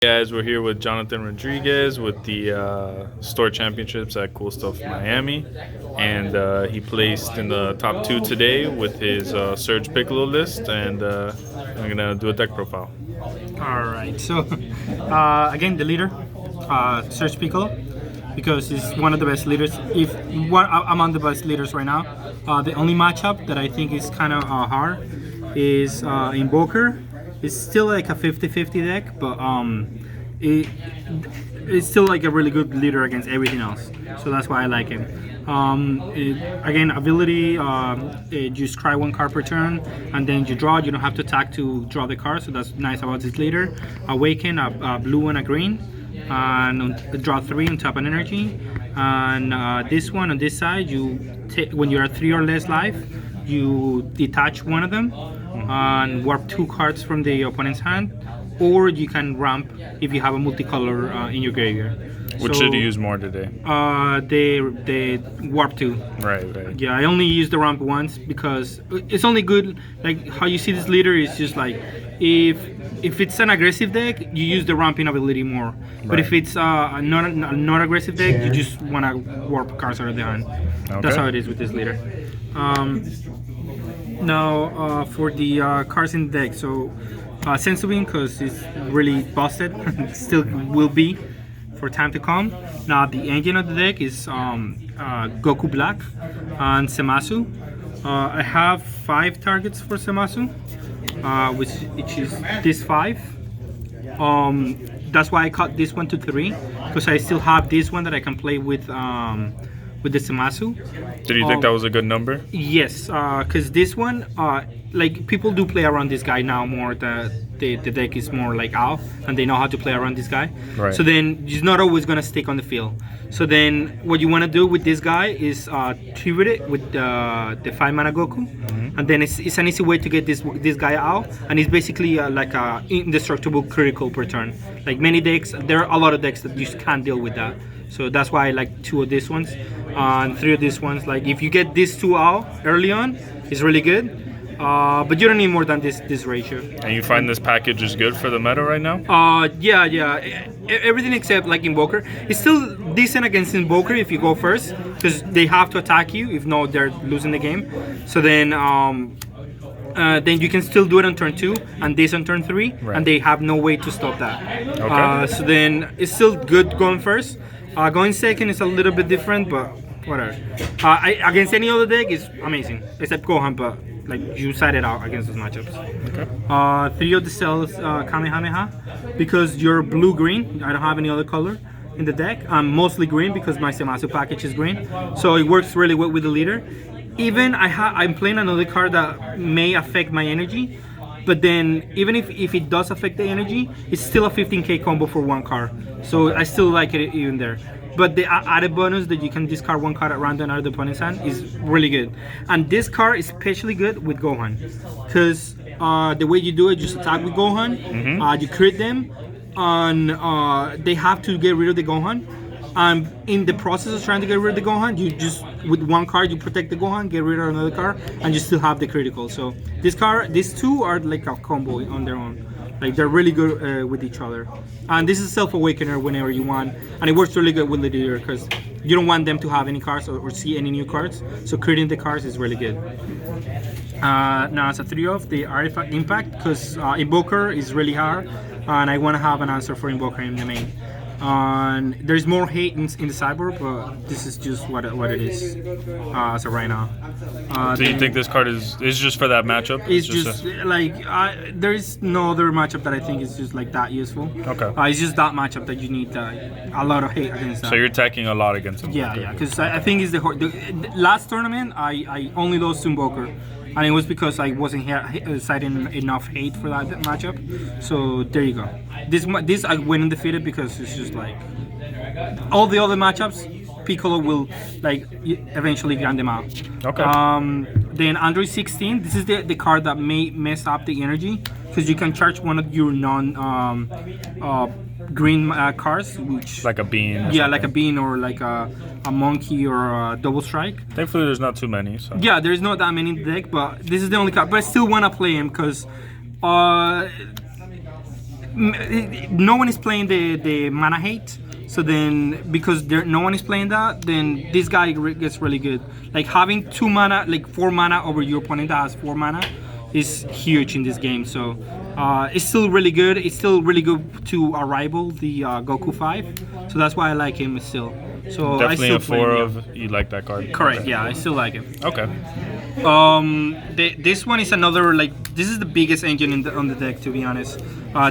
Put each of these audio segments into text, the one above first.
Guys, we're here with Jonathan Rodriguez with the store championships at Cool Stuff Miami, and he placed in the top two today with his Surge Piccolo list, and I'm gonna do a deck profile. All right, so again, the leader, Serge Piccolo, because he's one of the best leaders. If one among the best leaders right now, the only matchup that I think is kind of hard is Invoker. It's still like a 50-50 deck, but it's still like a really good leader against everything else. So that's why I like him. Again, ability, you scry one card per turn, and then you draw. You don't have to attack to draw the card, so that's nice about this leader. Awaken, a blue and a green, and draw 3 and tap an energy. And this one on this side, when you're at 3 or less life, you detach one of them and warp 2 cards from the opponent's hand, or you can ramp if you have a multicolor in your graveyard. Which should you use more today? The warp 2. Right. Yeah, I only used the ramp once because it's only good. Like how you see this leader is just like if it's an aggressive deck, you use the ramping ability more. But if it's a not aggressive deck, you just want to warp cards out of the hand. Okay. That's how it is with this leader. Now for the cards in the deck, so Sensubin, because it's really busted, still will be for time to come. Now the engine of the deck is Goku Black and Zamasu. I have 5 targets for Zamasu, which is this 5. That's why I cut this one to 3, because I still have this one that I can play with the Zamasu. Did you think that was a good number? Yes, because this one, like people do play around this guy now more. The deck is more like out, and they know how to play around this guy. Right. So then he's not always gonna stick on the field. So then what you want to do with this guy is tribute it with the 5 mana Goku, and then it's an easy way to get this guy out, and it's basically like a indestructible critical per turn. Like many decks, there are a lot of decks that you just can't deal with that. So that's why I like 2 of these ones and 3 of these ones. Like if you get these 2 out early on, it's really good. But you don't need more than this ratio. And you find this package is good for the meta right now? Yeah. Everything except like Invoker. It's still decent against Invoker if you go first, because they have to attack you. If not, they're losing the game. So then you can still do it on turn 2 and this on turn 3, right. And they have no way to stop that. Okay. So then it's still good going first. Going second is a little bit different, but whatever. Against any other deck is amazing, except Gohan, but like you side it out against those matchups. Okay. 3 of the cells Kamehameha, because you're blue-green. I don't have any other color in the deck. I'm mostly green because my Zamasu package is green, so it works really well with the leader. Even I'm playing another card that may affect my energy, but then even if it does affect the energy, it's still a 15k combo for 1 card. So I still like it even there. But the added bonus that you can discard 1 card at random out of the opponent's hand is really good. And this card is especially good with Gohan, because the way you do it, just attack with Gohan, you crit them, and they have to get rid of the Gohan. And in the process of trying to get rid of the Gohan, you just, with 1 card, you protect the Gohan, get rid of another card, and you still have the critical. So these 2 are like a combo on their own. Like they're really good with each other. And this is Self-Awakener whenever you want. And it works really good with the leader because you don't want them to have any cards or see any new cards. So creating the cards is really good. Now it's a 3-off, the Artifact Impact, because Invoker is really hard. And I want to have an answer for Invoker in the main. There's more hate in the sideboard, but this is just what it is as of right now. Do you think this card is just for that matchup? It's just like there is no other matchup that I think is just like that useful. Okay. It's just that matchup that you need a lot of hate against that. So you're attacking a lot against him. Yeah, because I think it's the last tournament I only lost to Invoker. And it was because I wasn't citing enough hate for that matchup. So there you go. This I went undefeated because it's just like all the other matchups, Piccolo will like eventually grind them out. Okay. Then Android 16. This is the card that may mess up the energy, because you can charge one of your green cards, which like a bean. Yeah, like a bean or like a monkey or a double strike. Thankfully, there's not too many. So. Yeah, there's not that many in the deck, but this is the only card. But I still want to play him because No one is playing the mana hate. So then, because no one is playing that, then this guy gets really good. Like having 2 mana, like 4 mana over your opponent that has 4 mana, is huge in this game. So it's still really good. It's still really good to rival the Goku 5. So that's why I like him still. So Definitely I still a 4 play him, of, you like that card? correct. Yeah, I still like him. Okay. This one is another, like, this is the biggest engine on the deck, to be honest.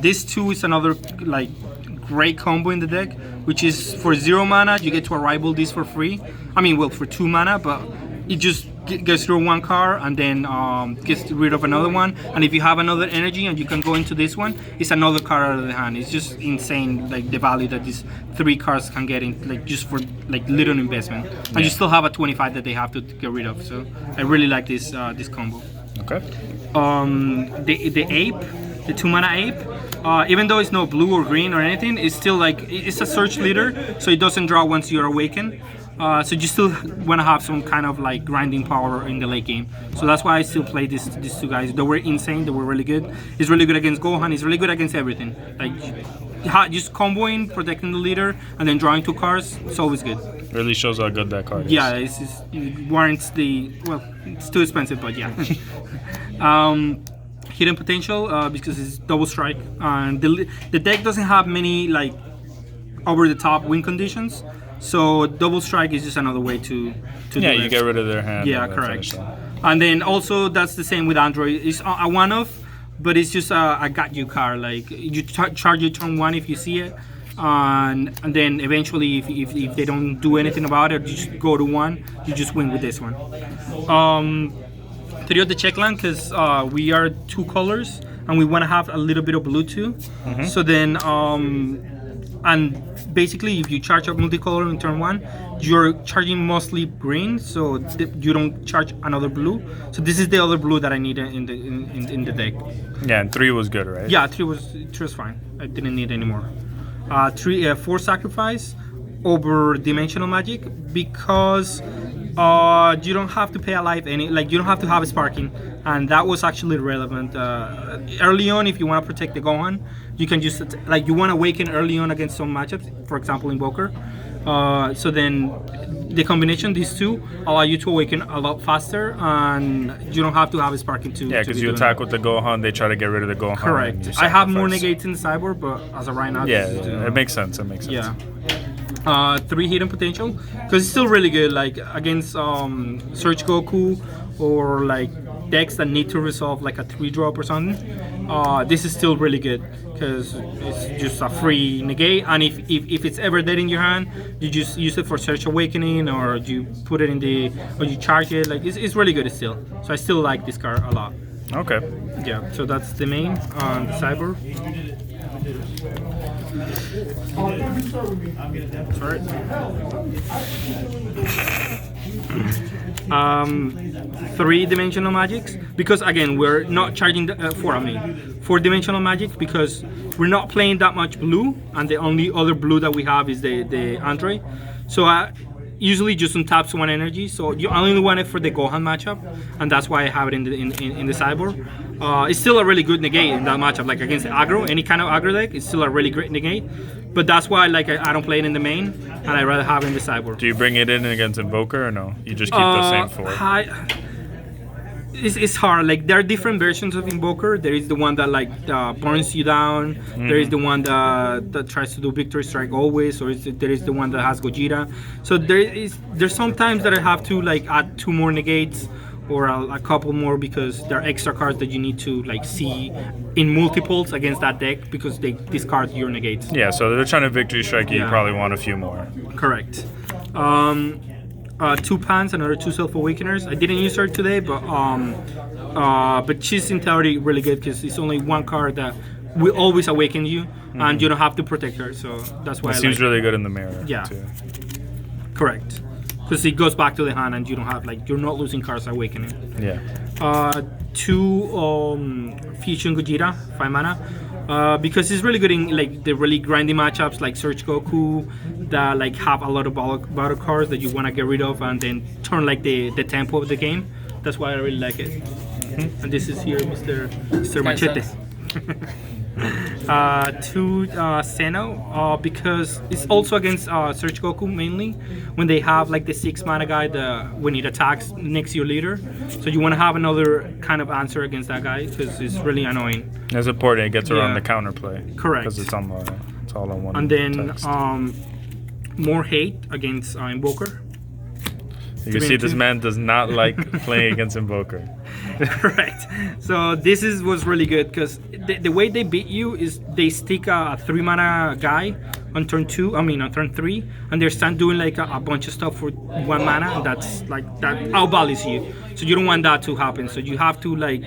This 2 is another like great combo in the deck, which is for 0 mana you get to rival this for free. I mean, well, for 2 mana, but it just gets through 1 card and then gets rid of another one. And if you have another energy and you can go into this one, it's another card out of the hand. It's just insane, like the value that these 3 cards can get in, like just for like little investment. And you still have a 25 that they have to get rid of. So I really like this this combo. Okay. The ape, the 2 mana ape, even though it's no blue or green or anything, it's still like, it's a search leader, so it doesn't draw once you're awakened. So you still want to have some kind of like grinding power in the late game. So that's why I still play these 2 guys. They were insane. They were really good. He's really good against Gohan. He's really good against everything. Like just comboing, protecting the leader, and then drawing 2 cards. It's always good. Really shows how good that card is. Yeah, it warrants the, well, it's too expensive, but yeah. Hidden potential because it's double strike, and the deck doesn't have many like over the top win conditions. So double strike is just another way to Yeah, do you it. get rid of their hand. Yeah, and then finish correct. them. And then also that's the same with Android. It's a one-off, but it's just a got you card. Like you charge your turn 1 if you see it, and then eventually if they don't do anything about it, you just go to 1. You just win with this one. 3 of the checkland, because we are 2 colors and we want to have a little bit of blue too. So then and basically if you charge up multicolor in turn 1, you're charging mostly green, so you don't charge another blue. So this is the other blue that I need in the deck. Yeah, and 3 was good, right? Yeah, 3 was fine. I didn't need any more. 4 sacrifice over dimensional magic, because you don't have to pay a life you don't have to have a sparking, and that was actually relevant early on. If you want to protect the Gohan, you can just you want to awaken early on against some matchups, for example Invoker. So then the combination, these 2 allow you to awaken a lot faster, and you don't have to have a sparking to. Yeah, because you attack with the Gohan, they try to get rid of the Gohan. Correct. I have more negates in the cyborg, but as of right now, Yeah, it makes sense. It makes sense. Yeah. 3 hidden potential, because it's still really good, like against Search Goku or like decks that need to resolve like a 3 drop or something. This is still really good because it's just a free negate, and if it's ever dead in your hand, you just use it for Search Awakening, or you put it in or you charge it. Like it's really good still. So I still like this card a lot. Okay. Yeah. So that's the main on Cyber. Sorry. 3-dimensional magics, because again we're not charging 4-dimensional magic, because we're not playing that much blue, and the only other blue that we have is the Android. So I usually just untaps 1 energy, so you only want it for the Gohan matchup, and that's why I have it in the cyborg. It's still a really good negate in that matchup, like against aggro, any kind of aggro deck. It's still a really great negate, but that's why I don't play it in the main, and I rather have it in the cyborg. Do you bring it in against Invoker or no? You just keep the same 4? It's hard. Like there are different versions of Invoker. There is the one that burns you down. There is the one that tries to do Victory Strike always, or there is the one that has Gogeta. So there's sometimes that I have to add 2 more negates, or a couple more, because there are extra cards that you need to see in multiples against that deck, because they discard your negates. Yeah, so they're trying to Victory Strike you. You probably want a few more. Correct. 2 Pans, another 2 Self-Awakeners. I didn't use her today, but she's in theory really good, because it's only 1 card that will always awaken you, and you don't have to protect her. So that's why it seems really good in the mirror. Yeah. Too. Correct. Because it goes back to the hand, and you don't have you're not losing cards awakening. Yeah. 2 Fusion Gogeta, 5 mana. Because it's really good in the really grindy matchups like Search Goku, that have a lot of battle cards that you want to get rid of and then turn the tempo of the game. That's why I really like it. And this is here, Mr. Machete. To Seno, because it's also against Search Goku mainly. When they have like the 6 mana guy, when it attacks next to your leader, so you want to have another kind of answer against that guy because it's really annoying. It's important. It gets around Yeah. the counterplay. Correct. Because it's all on one. And then text. more hate against Invoker. You can see this man does not like playing against Invoker. Right. So this was really good because the way they beat you is they stick a 3 mana guy on turn 2. I mean on turn 3, and they start doing like a bunch of stuff for 1 mana, and that's like that outvalues you. So you don't want that to happen. So you have to like,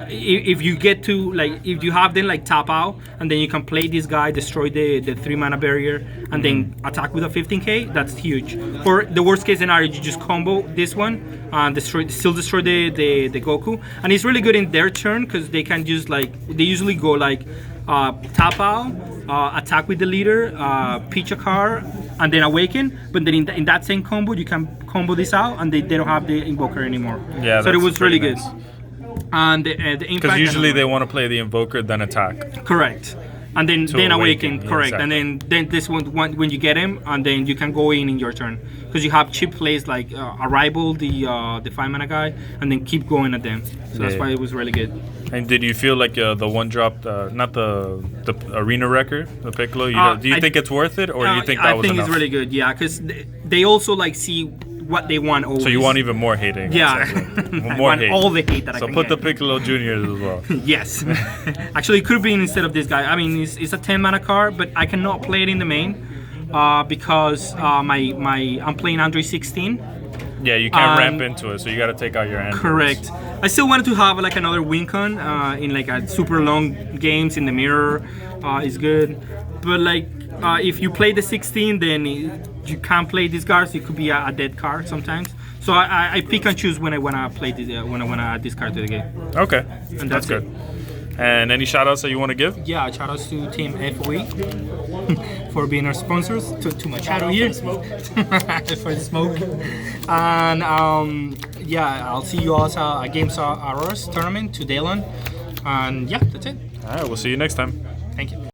if you get to like, if you have them like tap out, and then you can play this guy, destroy the 3 mana barrier, and then attack with a 15k. That's huge. For the worst case scenario, you just combo this one and still destroy the Goku, and it's really good in their turn because they can just like, they usually go like tap out, attack with the leader, pitch a card, and then awaken. But then in that same combo, you can combo this out, and they don't have the Invoker anymore. Yeah, so it was really nice. good. And the impact. Because usually they want to play the Invoker, then attack. Correct. And then To awaken, awaken, correct. exactly. And then this one when you get him, and then you can go in your turn because you have cheap plays like Arrival, the 5 mana guy, and then keep going at them. So that's Yeah. why it was really good. And did you feel like the one drop, not the arena record, the Piccolo? Do you think it's worth it, or do you think that was I think enough? it's really good, yeah, because they also like see what they want always. So you want even more hating? Yeah, exactly. I More want hate. all the hate that I So can put the get. Piccolo Juniors as well. Yes. Actually, it could have been instead of this guy. I mean, it's a 10 mana card, but I cannot play it in the main because I'm playing Android 16. Yeah, you can't ramp into it, so you got to take out your androids. Correct. I still wanted to have like another win con in like a super long games in the mirror is good, but like if you play the 16, then you can't play these cards. It could be a dead card sometimes. So I pick and choose when I wanna play this, when I wanna add this card to the game. Okay, And that's that's good. And any shout outs that you want to give? Yeah, shout outs to Team FOE for being our sponsors. Too much shadow here for the smoke. And yeah, I'll see you all at Games R Us tournament to Daylon. And yeah, that's it. All right, we'll see you next time. Thank you.